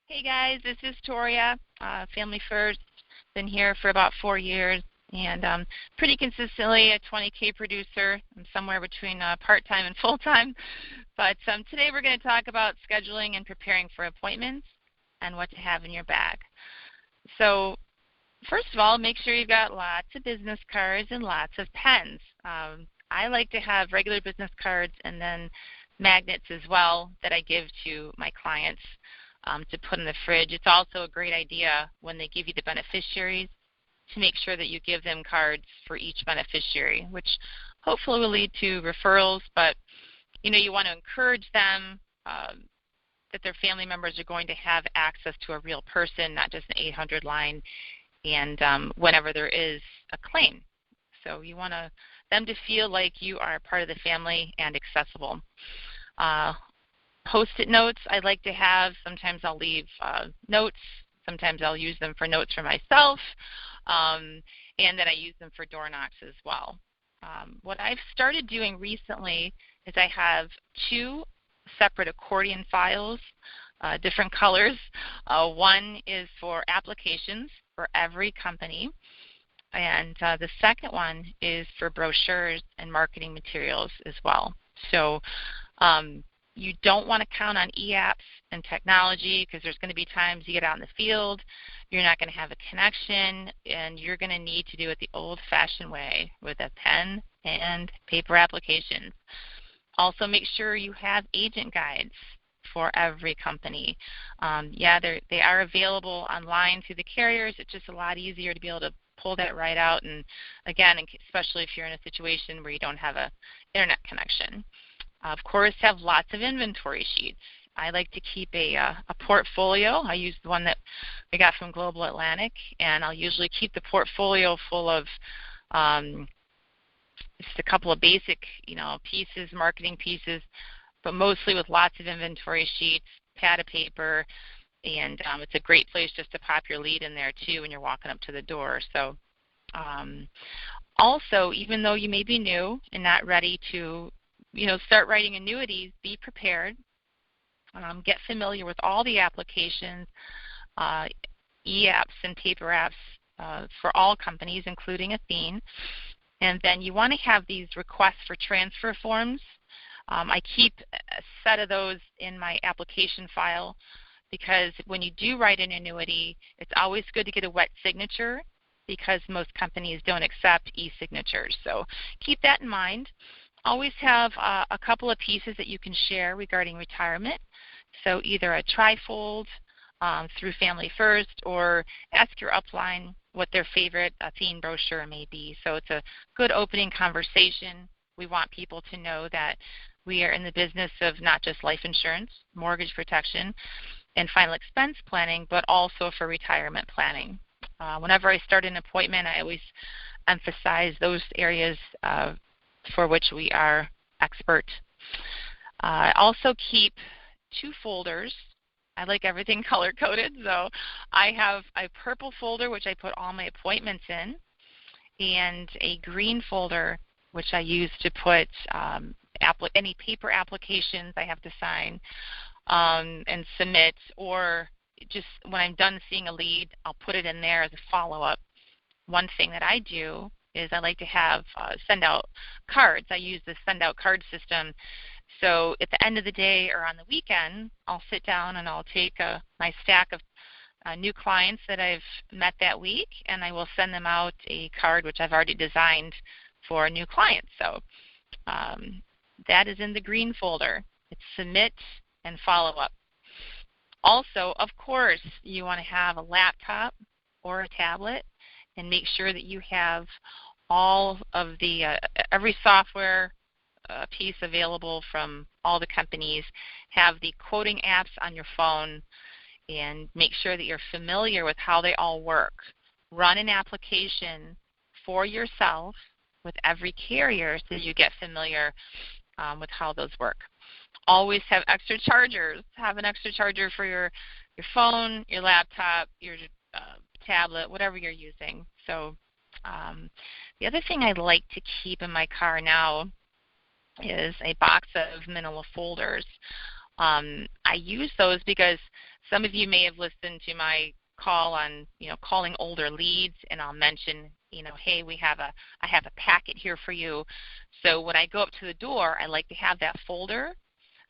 Hey guys, this is Toria, Family First. Been here for about 4 years and pretty consistently a 20K producer. I'm somewhere between part-time and full-time. But today we're going to talk about scheduling and preparing for appointments and what to have in your bag. So first of all, make sure you've got lots of business cards and lots of pens. I like to have regular business cards and then magnets as well that I give to my clients to put in the fridge. It's also a great idea when they give you the beneficiaries to make sure that you give them cards for each beneficiary, which hopefully will lead to referrals. But you want to encourage them that their family members are going to have access to a real person, not just an 800 line, and whenever there is a claim. So you want them to feel like you are part of the family and accessible. Post-it notes I like to have. Sometimes I'll leave notes. Sometimes I'll use them for notes for myself. And then I use them for door knocks as well. What I've started doing recently is I have 2 separate accordion files, different colors. One is for applications for every company. And the second one is for brochures and marketing materials as well. So you don't want to count on e-apps and technology because there's going to be times you get out in the field, you're not going to have a connection, and you're going to need to do it the old-fashioned way with a pen and paper applications. Also, make sure you have agent guides for every company. They are available online through the carriers. It's just a lot easier to be able to pull that right out, and again, especially if you're in a situation where you don't have an internet connection. Of course, have lots of inventory sheets. I like to keep a portfolio. I use the one that we got from Global Atlantic, and I'll usually keep the portfolio full of just a couple of basic, pieces, marketing pieces, but mostly with lots of inventory sheets, pad of paper, and it's a great place just to pop your lead in there too when you're walking up to the door. So also, even though you may be new and not ready to start writing annuities, be prepared. Get familiar with all the applications, e-apps and paper apps for all companies, including Athene. And then you want to have these requests for transfer forms. I keep a set of those in my application file because when you do write an annuity, it's always good to get a wet signature because most companies don't accept e-signatures. So keep that in mind. Always have a couple of pieces that you can share regarding retirement. So either a trifold through Family First, or ask your upline what their favorite Athene brochure may be. So it's a good opening conversation. We want people to know that we are in the business of not just life insurance, mortgage protection, and final expense planning, but also for retirement planning. Whenever I start an appointment, I always emphasize those areas for which we are expert. I also keep 2 folders. I like everything color-coded, so I have a purple folder which I put all my appointments in, and a green folder which I use to put any paper applications I have to sign and submit, or just when I'm done seeing a lead, I'll put it in there as a follow-up. One thing that I do is I like to have send out cards. I use the send out card system. So at the end of the day or on the weekend, I'll sit down and I'll take my stack of new clients that I've met that week, and I will send them out a card which I've already designed for a new client. So that is in the green folder. It's submit and follow up. Also, of course, you want to have a laptop or a tablet and make sure that you have all of the every software piece available from all the companies. Have the quoting apps on your phone and make sure that you're familiar with how they all work. Run an application for yourself with every carrier so you get familiar with how those work. Always have extra chargers. Have an extra charger for your phone, your laptop, your tablet, whatever you're using. So the other thing I like to keep in my car now is a box of manila folders. I use those because Some of you may have listened to my call on, calling older leads, and I'll mention, hey, I have a packet here for you. So when I go up to the door, I like to have that folder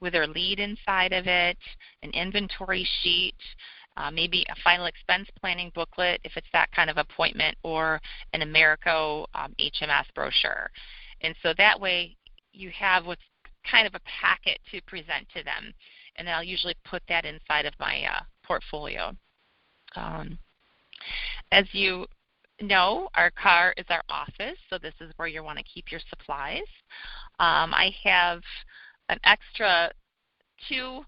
with their lead inside of it, an inventory sheet, maybe a final expense planning booklet if it's that kind of appointment, or an Americo HMS brochure. And so that way you have what's kind of a packet to present to them. And I'll usually put that inside of my portfolio. As you know, our car is our office, so this is where you want to keep your supplies. I have an extra 2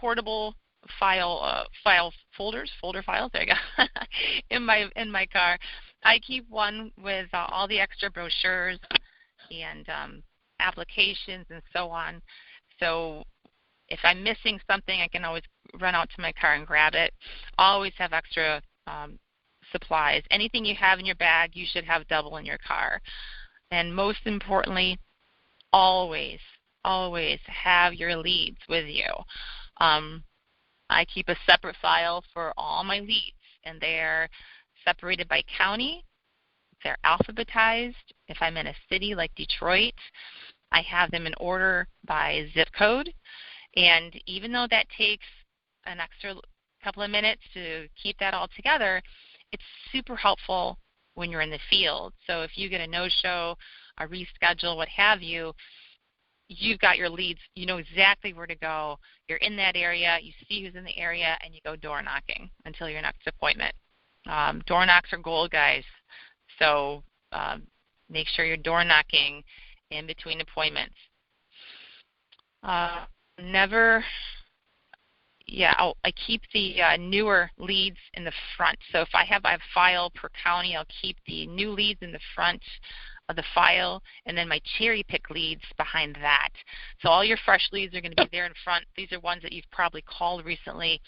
portable folder files. There you go. in my car. I keep one with all the extra brochures and applications and so on. So if I'm missing something, I can always run out to my car and grab it. Always have extra supplies. Anything you have in your bag, you should have double in your car. And most importantly, always have your leads with you. I keep a separate file for all my leads, and they're separated by county. They're alphabetized. If I'm in a city like Detroit, I have them in order by zip code. And even though that takes an extra couple of minutes to keep that all together, it's super helpful when you're in the field. So if you get a no-show, a reschedule, what have you, you've got your leads. You know exactly where to go. You're in that area. You see who's in the area, and you go door knocking until your next appointment. Door knocks are gold, guys. So make sure you're door knocking in between appointments. I keep the newer leads in the front. So if I have a file per county, I'll keep the new leads in the front of the file, and then my cherry pick leads behind that. So all your fresh leads are going to be there in front. These are ones that you've probably called recently.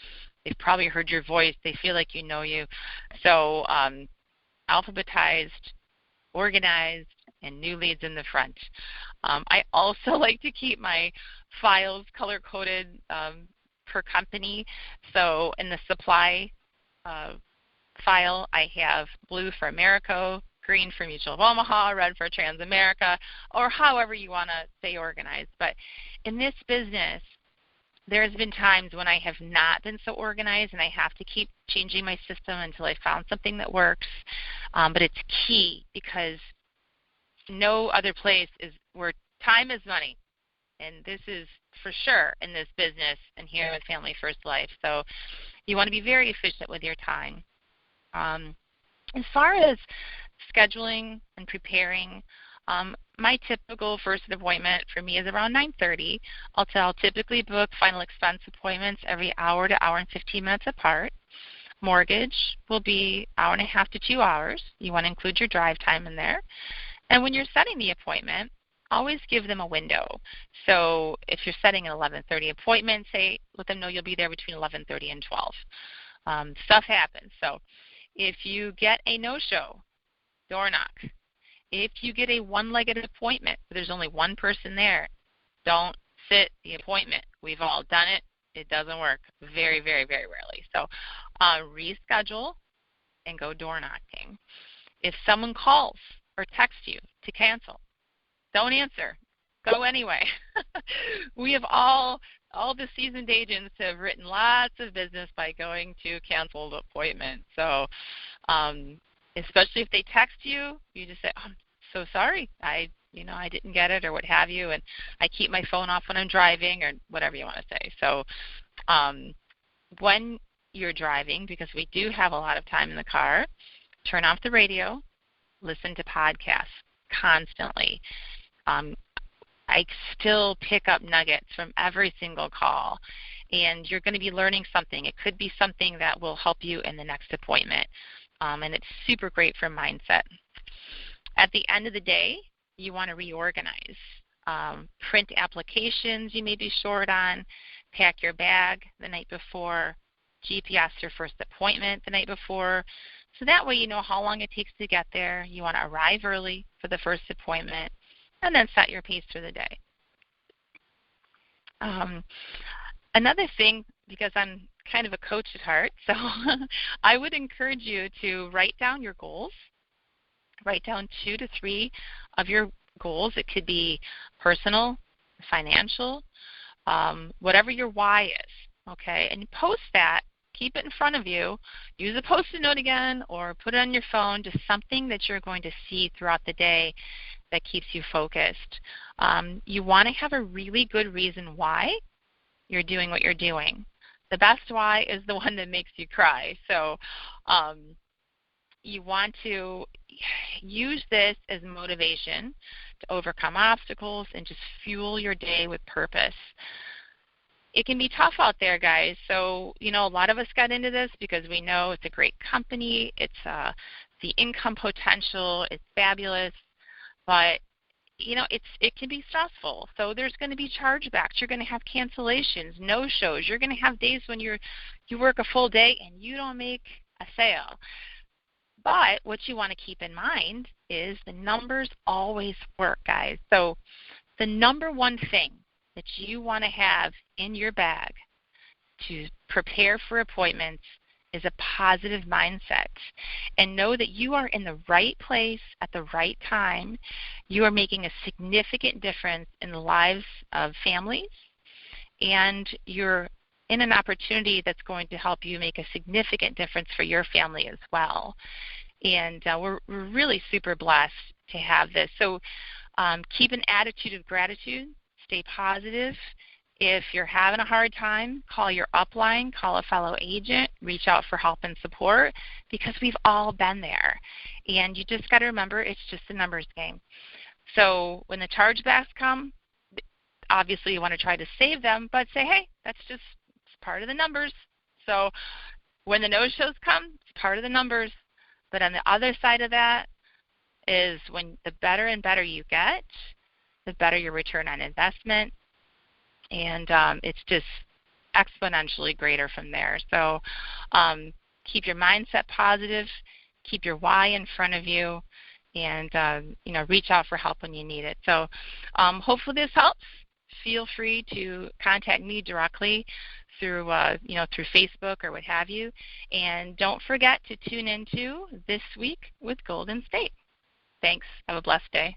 They've probably heard your voice. They feel like you know you. So alphabetized, organized, and new leads in the front. I also like to keep my files color-coded per company. So in the supply file, I have blue for Americo, green for Mutual of Omaha, red for Transamerica, or however you want to stay organized. But in this business, there's been times when I have not been so organized, and I have to keep changing my system until I found something that works. But it's key, because no other place is where time is money. And this is for sure in this business and here with Family First Life. So you want to be very efficient with your time. As far as scheduling and preparing, my typical first appointment for me is around 9:30. I'll typically book final expense appointments every hour to hour and 15 minutes apart. Mortgage will be hour and a half to 2 hours. You want to include your drive time in there. And when you're setting the appointment, always give them a window. So if you're setting an 11:30 appointment, say, let them know you'll be there between 11:30 and 12. Stuff happens. So if you get a no-show, door knock. If you get a one-legged appointment, there's only one person there, don't sit the appointment. We've all done it. It doesn't work very, very, very rarely. So reschedule and go door knocking. If someone calls or texts you to cancel, don't answer. Go anyway. We have all the seasoned agents have written lots of business by going to canceled appointments. So especially if they text you, you just say, oh, I'm so sorry. I didn't get it, or what have you, and I keep my phone off when I'm driving, or whatever you want to say. So when you're driving, because we do have a lot of time in the car, turn off the radio, listen to podcasts constantly. I still pick up nuggets from every single call, and you're going to be learning something. It could be something that will help you in the next appointment, and it's super great for mindset. At the end of the day, you want to reorganize. Print applications you may be short on, pack your bag the night before, GPS your first appointment the night before, so that way you know how long it takes to get there. You want to arrive early for the first appointment, and then set your pace for the day. Another thing, because I'm kind of a coach at heart, so I would encourage you to write down your goals. Write down 2 to 3 of your goals. It could be personal, financial, whatever your why is, okay? And post that. Keep it in front of you. Use a Post-it note again or put it on your phone, just something that you're going to see throughout the day that keeps you focused. You want to have a really good reason why you're doing what you're doing. The best why is the one that makes you cry. So you want to use this as motivation to overcome obstacles and just fuel your day with purpose. It can be tough out there, guys. So, a lot of us got into this because we know it's a great company. It's the income potential. It's fabulous. But, it can be stressful. So there's going to be chargebacks. You're going to have cancellations, no-shows. You're going to have days when you work a full day and you don't make a sale. But what you want to keep in mind is the numbers always work, guys. So the number one thing that you want to have in your bag to prepare for appointments is a positive mindset. And know that you are in the right place at the right time. You are making a significant difference in the lives of families, and you're in an opportunity that's going to help you make a significant difference for your family as well. And we're really super blessed to have this. So keep an attitude of gratitude. Stay positive. If you're having a hard time, call your upline, call a fellow agent, reach out for help and support, because we've all been there. And you just got to remember, it's just a numbers game. So when the chargebacks come, obviously you want to try to save them, but say, hey, that's just part of the numbers. So when the no-shows come, it's part of the numbers. But on the other side of that is when the better and better you get, the better your return on investment, and it's just exponentially greater from there. So keep your mindset positive, keep your why in front of you, and reach out for help when you need it. So hopefully this helps. Feel free to contact me directly through through Facebook or what have you, and don't forget to tune into This Week with Golden State. Thanks. Have a blessed day.